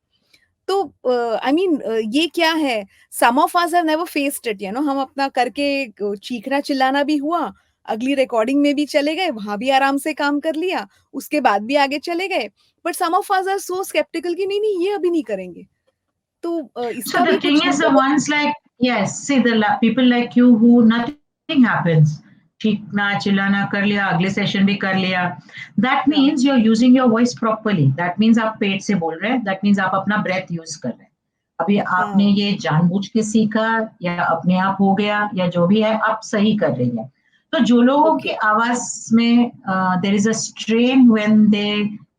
तो आई मीन ये क्या है? Some of us have never faced it, हम अपना करके चीखना-चिल्लाना भी हुआ, अगली रिकॉर्डिंग में भी चले गए, वहाँ भी आराम से काम कर लिया, उसके बाद भी आगे चले गए. But some of us are so sceptical कि नहीं, नहीं ये अभी नहीं करेंगे. तो So इसका the भी thing कुछ is, the ones like, yes, see the people like you who nothing happens. चीखना चिल्लाना कर लिया, अगले सेशन भी कर लिया. That हाँ, means you're using your voice properly. That means आप पेट से बोल रहे हैं. That means आप अपना breath use कर रहे हैं. अभी आपने हाँ, ये जानबूझ के सीखा या अपने आप हो गया या जो भी है, आप सही कर रही हैं. तो जो लोगों ओके. की आवाज में there is a strain when they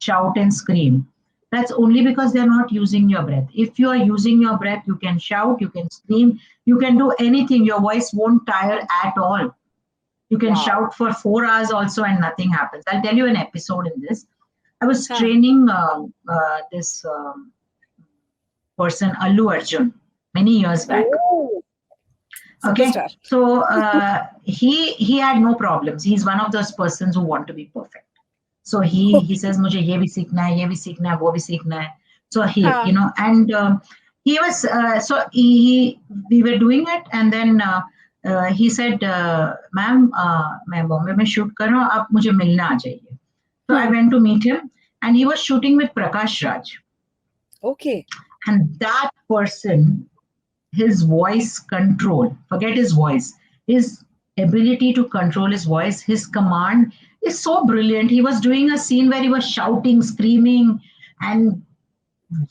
shout and scream, that's only because they're not using your breath. If you are using your breath, you can shout, you can scream, you can do anything. Your voice won't tire at all. You can wow! shout for 4 hours also and nothing happens. I'll tell you an episode in this. I was हाँ. training this person, Allu Arjun, many years back. Oh! Okay, superstar. so he had no problems. He's one of those persons who want to be perfect. So he okay. says मुझे ये भी सीखना है, ये भी सीखना है, वो भी सीखना है. So he, हाँ, and he was he we were doing it, and then he said, "Ma'am, मैं बॉम्बे में शूट कर रहा हूँ, आप मुझे मिलना आ जाइए." So I Hmm. went to meet him, and he was shooting with Prakash Raj, Okay. and that person, his voice control, forget his voice, his ability to control his voice, his command is so brilliant. He was doing a scene where he was shouting, screaming, and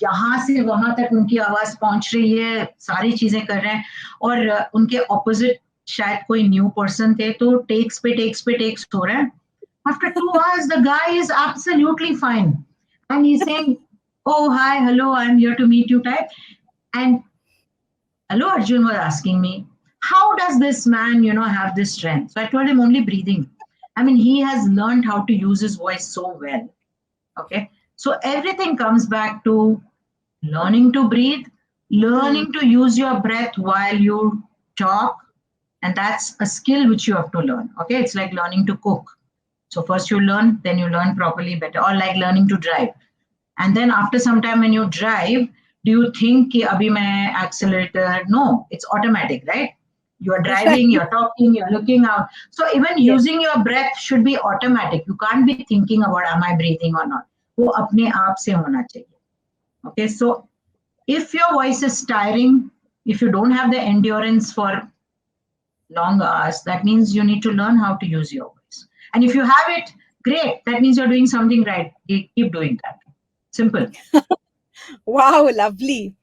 यहाँ से वहां तक उनकी आवाज पहुंच रही है, सारी चीजें कर रहे हैं, और उनके ऑपोजिट शायद कोई न्यू पर्सन थे, तो टेक्स हो रहे हैं. After 2 hours, the guy is absolutely fine, and he's saying, "Oh, hi, hello, I'm here to meet you," type. And Allu Arjun was asking me, "How does this man, have this strength?" So I told him, only breathing. I mean, he has learned how to use his voice so well. Okay. So everything comes back to learning to breathe, Hmm. learning to use your breath while you talk. And that's a skill which you have to learn. Okay. It's like learning to cook. So first you learn, then you learn properly better, or like learning to drive. And then after some time when you drive, do you think कि अभी मैं accelerator? No, it's automatic, right? You're driving, Right. you're talking, you're looking out. So even Yes. using your breath should be automatic. You can't be thinking about am I breathing or not. वो अपने आप से होना चाहिए. Okay, so if your voice is tiring, if you don't have the endurance for long hours, that means you need to learn how to use your voice. And if you have it, great. That means you're doing something right. Keep doing that. Simple. Wow, lovely.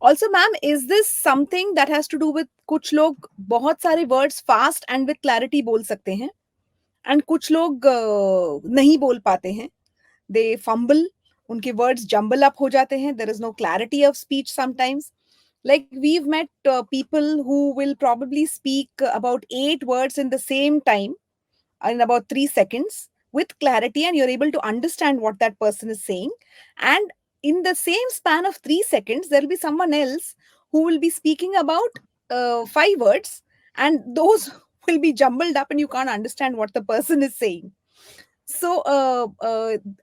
Also, ma'am, is this something that has to do with कुछ लोग बहुत सारे words fast and with clarity बोल सकते हैं and कुछ लोग नहीं बोल पाते हैं. They fumble, उनके words jumble up हो जाते हैं. There is no clarity of speech sometimes. Like we've met people who will probably speak about 8 words in the same time in about 3 seconds with clarity, and you're able to understand what that person is saying. And in the same span of 3 seconds, there will be someone else who will be speaking about 5 words, and those will be jumbled up, and you can't understand what the person is saying. So,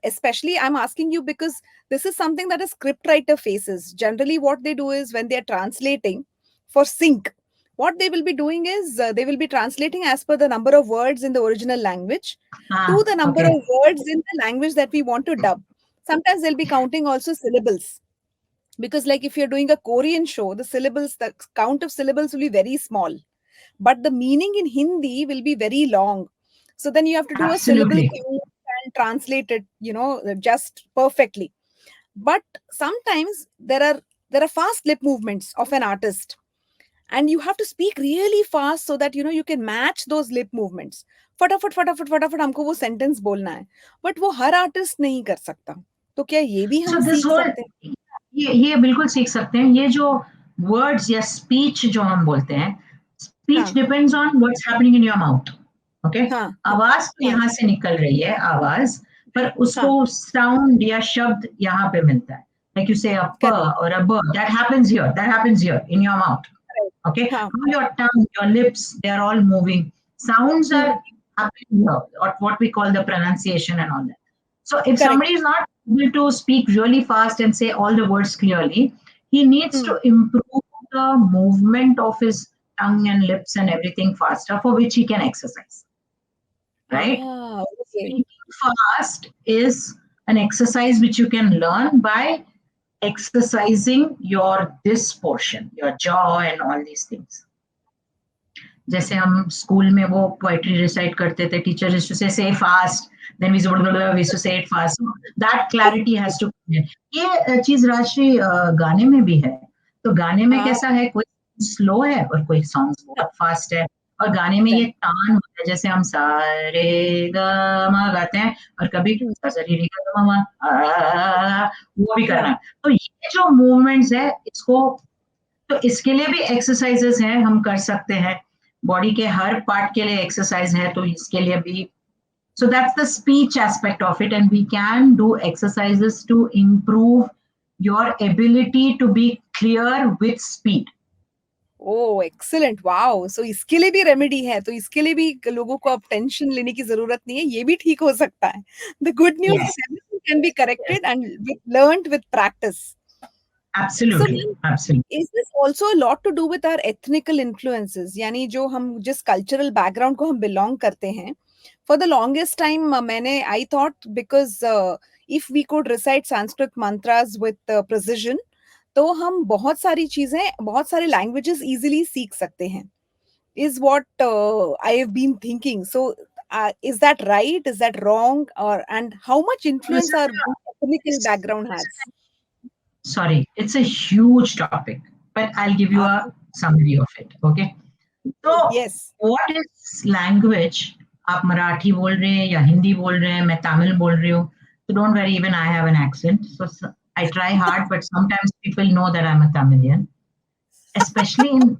especially, I'm asking you because this is something that a scriptwriter faces. Generally, what they do is when they're translating for sync, what they will be doing is they will be translating as per the number of words in the original language to Ah, the number of okay. words in the language that we want to dub. Sometimes they'll be counting also syllables, because, like, if you're doing a Korean show, the syllables, the count of syllables will be very small, but the meaning in Hindi will be very long. So then you have to do a syllable Absolutely. count and translate it, just perfectly. But sometimes there are fast lip movements of an artist, and you have to speak really fast so that you can match those lip movements. फटाफट फटाफट फटाफट हमको वो sentence बोलना है, but वो हर artist नहीं कर सकता. तो क्या ये भी सो हम दिस सीख होल, सकते हैं? ये बिल्कुल सीख सकते हैं. ये जो वर्ड्स या स्पीच जो हम बोलते हैं, स्पीच हाँ, depends on what's happening in your mouth. Okay. हाँ, हाँ, आवाज तो हाँ, यहाँ से निकल रही है, आवाज, पर उसको हाँ. साउंड या शब्द यहाँ पे मिलता है. लाइक यू से अ प करेक्ट. और अ ब, that happens here in your mouth. Okay, हाँ. how your tongue, your lips, they are all moving. Sounds hmm. are happening here, or what we call the pronunciation and all that. So if correct. somebody is not able to speak really fast and say all the words clearly, he needs hmm. to improve the movement of his tongue and lips and everything faster, for which he can exercise. Right? Okay. Speaking fast is an exercise which you can learn by exercising your this portion, your jaw and all these things. जैसे हम school में वो poetry recite करते थे, teacher used to say fast, then we used to say it fast. That clarity has to come in. ये चीज राशि गाने में भी है. तो गाने में हाँ. कैसा है, कोई स्लो है और कोई सॉन्ग्स बहुत फास्ट है, और गाने में ये राइट. तान होता है. जैसे हम सारे ग म गाते हैं, और कभी सा सा री री ग म म वो भी करना राइट. है. तो ये जो मूवमेंट्स है, इसको, तो इसके लिए भी एक्सरसाइजेस हैं, हम कर सकते हैं. बॉडी के हर पार्ट के लिए एक्सरसाइज है, तो इसके लिए भी. So that's the speech aspect of it, and we can do exercises to improve your ability to be clear with speed. Oh, excellent. Wow! So इसके लिए भी रेमेडी है, तो इसके लिए भी लोगों को अब टेंशन लेने की ज़रूरत नहीं है, ये भी ठीक हो सकता है. The good news Yes, is everything can be yes, corrected and with learned with practice. So Absolutely, ma'am, absolutely. is this also a lot to do with our ethnical influences? यानी जो हम जिस कल्चरल बैकग्राउंड को हम belong करते हैं, for the longest time मैंने I thought because if we could recite Sanskrit mantras with precision, तो हम बहुत सारी चीजें, बहुत सारे languages easily सीख सकते हैं. Is what I have been thinking. So is that right? Is that wrong? Or and how much It's influence our ethnical background has? Sorry, it's a huge topic, but I'll give you a Okay. summary of it. Okay. So, Yes. what is language? आप मराठी बोल रहे हैं या हिंदी बोल रहे हैं, मैं तमिल बोल रही हूँ. So don't worry, even I have an accent. So I try hard, but sometimes people know that I'm a Tamilian, especially in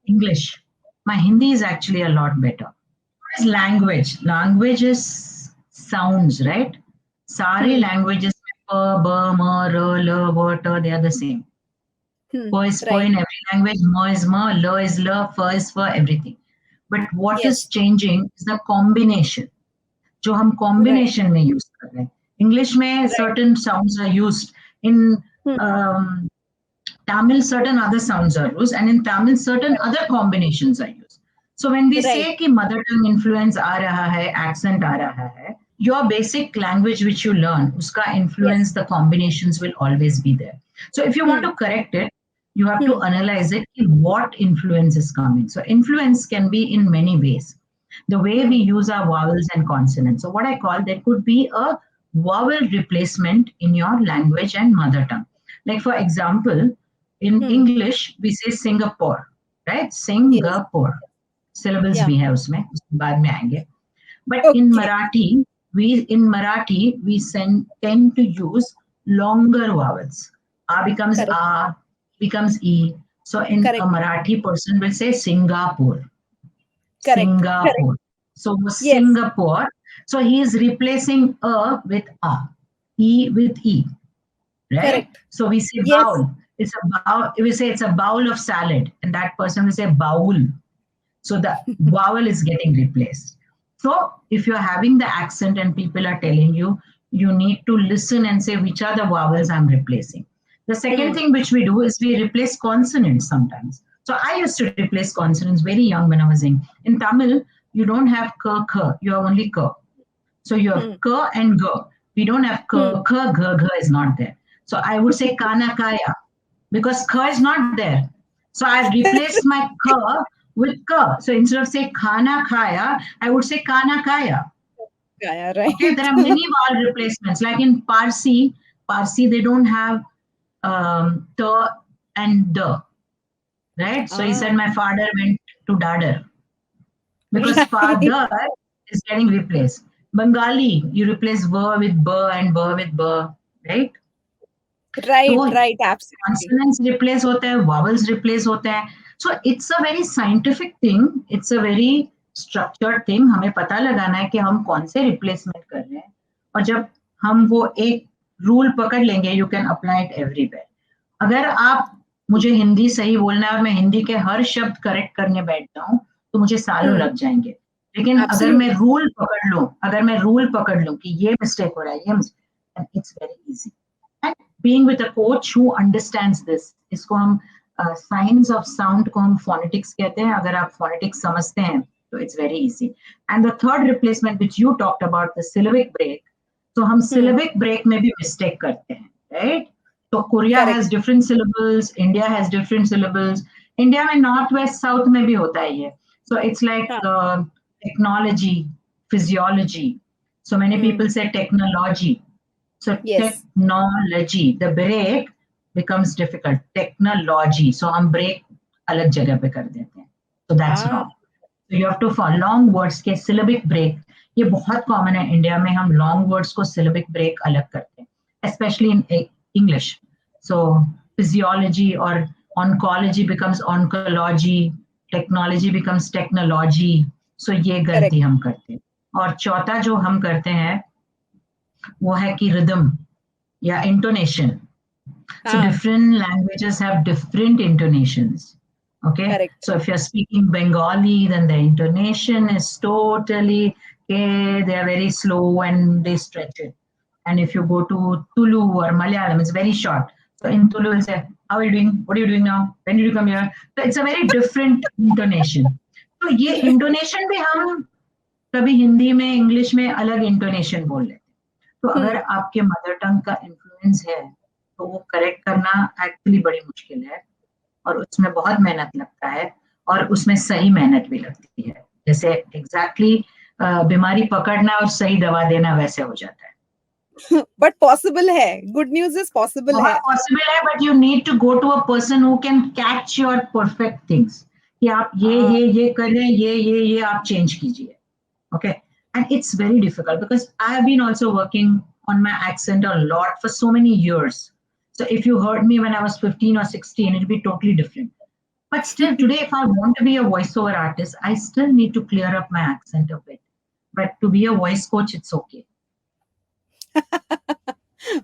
English. My Hindi is actually a lot better. What is language? Language is sounds, right? सारे Hmm. languages में प, ब, म, र, ल, व, ट, they are the same. Hmm. Po is po Right. in every language, ma is ma, la is la, fa is fa, everything. But what is Yes. changing is the combination. जो हम Right. combination में use कर रहे हैं. English में Right. certain sounds are used. In Hmm. um, Tamil, certain other sounds are used, and in Tamil, certain Correct. other combinations are used. So when we Right. say कि mother tongue influence आ रहा है, accent आ रहा है, your basic language which you learn, उसका Yes. influence, the combinations will always be there. So if you want Hmm. to correct it, you have to Hmm. analyze it, what influence is coming. So influence can be in many ways. The way we Hmm. use our vowels and consonants. So what I call, there could be a vowel replacement in your language and mother tongue. Like for example, in Hmm. English, we say Singapore, right? Yes. Singapore. Syllables Yeah. भी है उसमें, उसके बाद में आएंगे. But Okay. In Marathi, we tend to use longer vowels. A becomes Correct. A, becomes E. So in a Correct. Marathi person will say Singapore. Correct. Singapore. So Yes. Singapore. So he is replacing a with a, e with e, right? Correct. So we say Yes. bowl. It's a bowl. We say it's a bowl of salad, and that person will say bowl. So the vowel is getting replaced. So if you're having the accent and people are telling you, you need to listen and say which are the vowels I'm replacing. The second Hmm. thing which we do is we replace consonants sometimes. So I used to replace consonants very young when I was in. In Tamil, you don't have k, k, you have only k. So you have Hmm. k and g. We don't have k, Hmm. k, g, g is not there. So I would say kana kaya because k is not there. So I've replaced my k with k. So instead of say khana khaya, I would say kana kaya. Yeah, Okay, there right. are many vowel replacements. Like in Parsi they don't have t and d, right? So he said Ah, my father went to Dadar because right. father is getting replaced. Bengali, you replace ver with b and b with b, right? Right, तो right, absolutely. consonants replace होते हैं, vowels replace होते हैं. So it's a very scientific thing, it's a very structured thing. हमें पता लगाना है कि हम कौन से replacement कर रहे हैं. और जब हम वो एक रूल पकड़ लेंगे, you can apply it everywhere. अगर आप मुझे हिंदी सही बोलना है और मैं हिंदी के हर शब्द करेक्ट करने बैठ जाऊं, तो मुझे सालों Hmm, लग जाएंगे. लेकिन absolutely. अगर मैं रूल पकड़ लूं कि ये मिस्टेक हो रहा है, ये mistake, it's very easy. And being with a coach who understands this, इसको हम साइंस ऑफ साउंड को हम फोनेटिक्स कहते हैं. अगर आप फोनेटिक्स समझते हैं तो it's very easy. And the third replacement which you talked about the syllabic break, तो हम Hmm, सिलेबिक ब्रेक में भी मिस्टेक करते हैं, राइट? तो Korea correct. Has different syllables, India has different syllables. India में नॉर्थ वेस्ट साउथ में भी होता है ये. सो इट्स लाइक हाँ, technology, physiology. So many hmm, people say technology. So yes, technology, the break becomes difficult. Technology. So हम break अलग जगह पे कर देते हैं. So that's ah, wrong. So you have to for long words के syllabic break. ये बहुत common है इंडिया में. हम long words को syllabic break अलग करते हैं, especially in English. So physiology or oncology becomes oncology. Technology becomes technology. So ये correct. गलती हम करते हैं. और चौथा जो हम करते हैं वो है कि rhythm या intonation. So हाँ, different languages have different intonations. Okay. correct. So if you're speaking Bengali, then the intonation is totally okay, they are very slow and they stretch it. And if you go to Tulu or Malayalam, it's very short. So in Tulu, we'll say, "How are you doing? What are you doing now? When did you come here?" So it's a very different intonation. तो ये intonation भी हम कभी हिंदी में English में अलग intonation बोल लेते हैं। तो अगर Hmm. आपके मदर टंग का इन्फ्लुएंस है तो वो करेक्ट करना एक्चुअली बड़ी मुश्किल है और उसमें बहुत मेहनत लगता है और उसमें सही मेहनत भी लगती है जैसे एग्जैक्टली बीमारी पकड़ना और सही दवा देना वैसे हो जाता है बट पॉसिबल है, गुड न्यूज़ इज़ पॉसिबल बहुत है। पॉसिबल है but you need to go to a person who can catch your perfect things कि आप हाँ, ये करें ये आप चेंज कीजिए okay and it's very difficult because I have been also working on my accent a lot for so many years so if you heard me when I was 15 or 16 it'd be totally different but still today if I want to be a voiceover artist I still need to clear up my accent a bit but to be a voice coach it's okay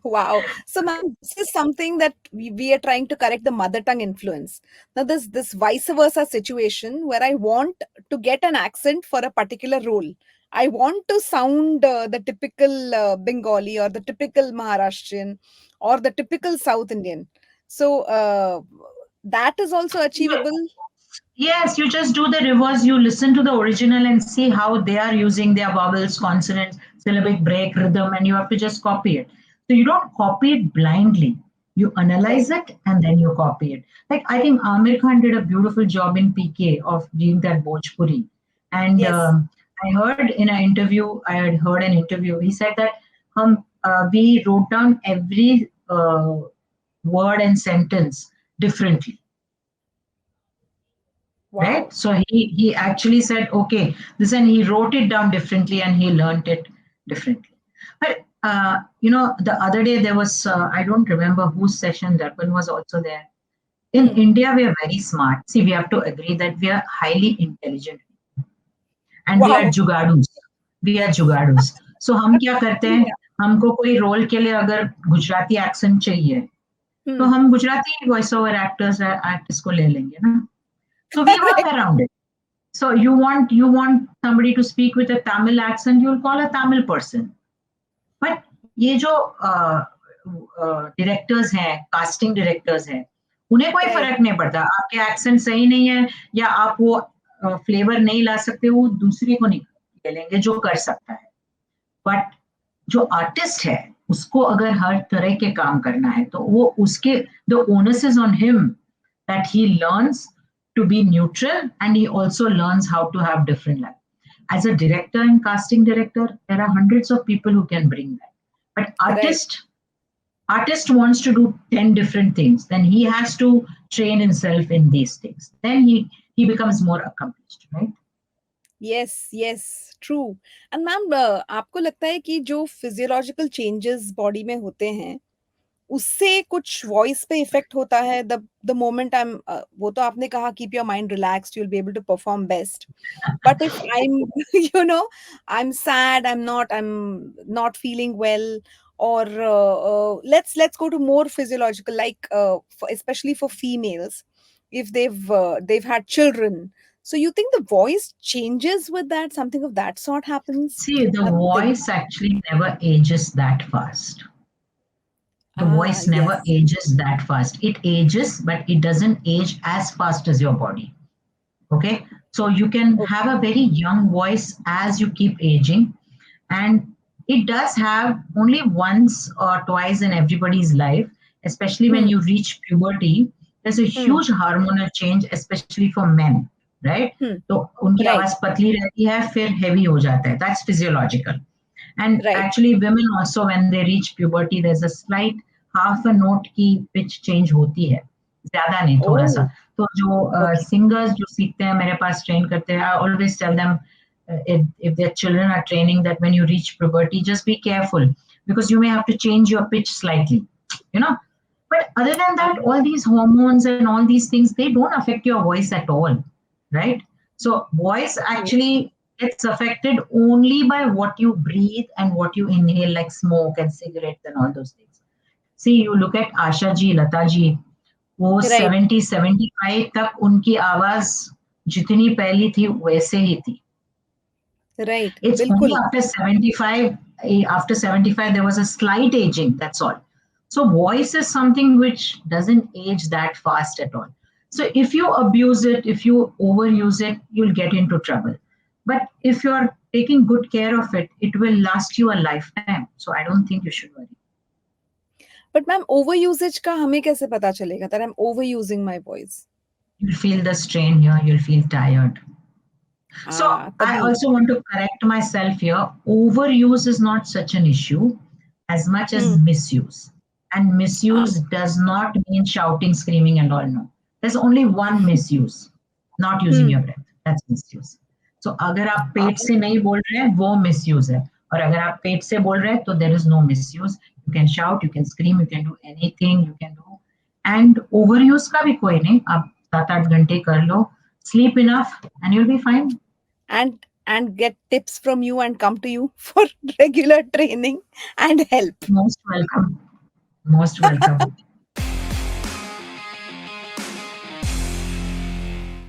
wow. So, ma'am, this is something that we are trying to correct the mother tongue influence. Now, this vice versa situation where I want to get an accent for a particular role. I want to sound the typical Bengali or the typical Maharashtrian or the typical South Indian. So, that is also achievable. Yes, you just do the reverse. You listen to the original and see how they are using their vowels, consonants, syllabic break, rhythm, and you have to just copy it. So you don't copy it blindly. You analyze Right. it and then you copy it. Like I think Amir Khan did a beautiful job in PK of doing that Bhojpuri. And Yes. I heard in an interview, I had heard an interview. He said that we wrote down every word and sentence differently, right? Wow. So he actually said, okay, this, and he wrote it down differently and he learned it differently. But the other day there was I don't remember whose session that one was also there. In Hmm. India, we are very smart. See, we have to agree that we are highly intelligent and we are Wow. जुगाड़ूस. We are जुगाड़ूस. So हम क्या करते हैं? Yeah. हमको कोई role के लिए अगर Gujarati accent चाहिए, तो Hmm. हम गुजराती वॉइस ओवर एक्टर्स को ले लेंगे ना. So we work Correct. around it. So you want somebody to speak with a Tamil accent, you'll call a Tamil person. But ये जो डायरेक्टर्स हैं, कास्टिंग डायरेक्टर्स हैं, उन्हें कोई Right. फर्क नहीं पड़ता. आपके एक्सेंट सही नहीं है या आप वो फ्लेवर नहीं ला सकते, वो दूसरे को नहीं ले लेंगे जो कर सकता है. बट जो आर्टिस्ट है उसको अगर हर तरह के काम करना है तो वो उसके the onus is on him that he learns to be neutral and he also learns how to have different life. As a director and casting director, there are hundreds of people who can bring that. But Right. artist wants to do 10 different things, then he has to train himself in these things. Then he becomes more accomplished, right? Yes, yes, true. And ma'am आपको लगता है कि जो physiological changes body में होते हैं, उससे कुछ वॉइस पे इफेक्ट होता है? द मोमेंट आई एम वो तो आपने कहा keep your mind relaxed, you will be able to perform best. But if I am you know I am sad, I am not feeling well, or let's go to more physiological, like especially for females, if they've had children. So you think the voice changes with that? Something of that sort happens? See, the Nothing. voice actually never ages that fast. The Ah, voice never yes. ages that fast. It ages, but it doesn't age as fast as your body. Okay. So you can Okay. have a very young voice as you keep aging. And it does have only once or twice in everybody's life, especially when Hmm. you reach puberty. There's a Hmm. huge hormonal change, especially for men, right? Hmm. तो उनकी Right. आवाज पतली रहती है फिर heavy हो जाता है. That's physiological. And Right. actually women also when they reach puberty there's a slight half a note की pitch change होती है, ज्यादा नहीं थोड़ा सा. Oh, तो जो okay. सिंगर्स जो सीखते हैं मेरे पास ट्रेन करते हैं, I always tell them if their children are training that when you reach puberty just be careful because you may have to change your pitch slightly, you know. But other than Ah, that all these hormones and all these things they don't affect your voice at all, right? So voice okay. actually gets affected only by what you breathe and what you inhale, like smoke and cigarettes and all those things. See, you look at Asha ji, Lata ji, वो Right. 70-75 तक उनकी आवाज जितनी पहली थी वैसे ही थी. Right. It's only बिल्कुल. after 75, there was a slight aging, that's all. So voice is something which doesn't age that fast at all. So if you abuse it, if you overuse it, you'll get into trouble. But if you're taking good care of it, it will last you a lifetime. So I don't think you should worry. But ma'am over usage का हमें कैसे पता चलेगा that I am over using my voice? You'll feel the strain here, you'll feel tired. So हाँ, I तभी. also want to correct myself here. Overuse is not such an issue as much as hmm, misuse. And हाँ, misuse does not mean shouting, screaming, and all. No. There's only one misuse, not using hmm, your breath. That's misuse. So अगर आप हाँ, पेट से नहीं बोल रहे हैं वो misuse है और अगर आप पेट से बोल रहे हैं तो there is no misuse. You can shout, you can scream, you can do anything, you can do. And overuse का भी कोई नहीं. आप 7-8 घंटे कर लो. Sleep enough and you'll be fine. and get tips from you and come to you for regular training and help. Most welcome. Most welcome.